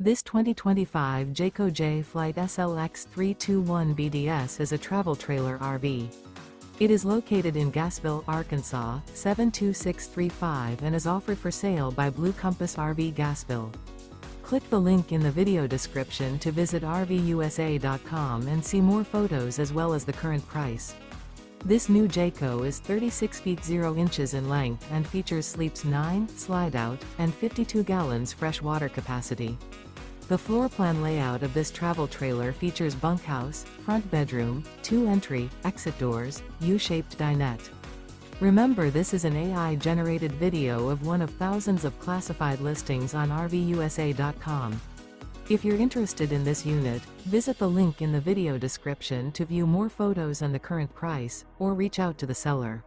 This 2025 Jayco Jay Flight SLX 321 BDS is a travel trailer RV. It is located in Gassville, Arkansas, 72635 and is offered for sale by Blue Compass RV Gassville. Click the link in the video description to visit RVUSA.com and see more photos as well as the current price. This new Jayco is 36 feet 0 inches in length and features sleeps 9, slide-out, and 52 gallons fresh water capacity. The floor plan layout of this travel trailer features bunkhouse, front bedroom, 2 entry, exit doors, U-shaped dinette. Remember, this is an AI-generated video of one of thousands of classified listings on RVUSA.com. If you're interested in this unit, visit the link in the video description to view more photos and the current price, or reach out to the seller.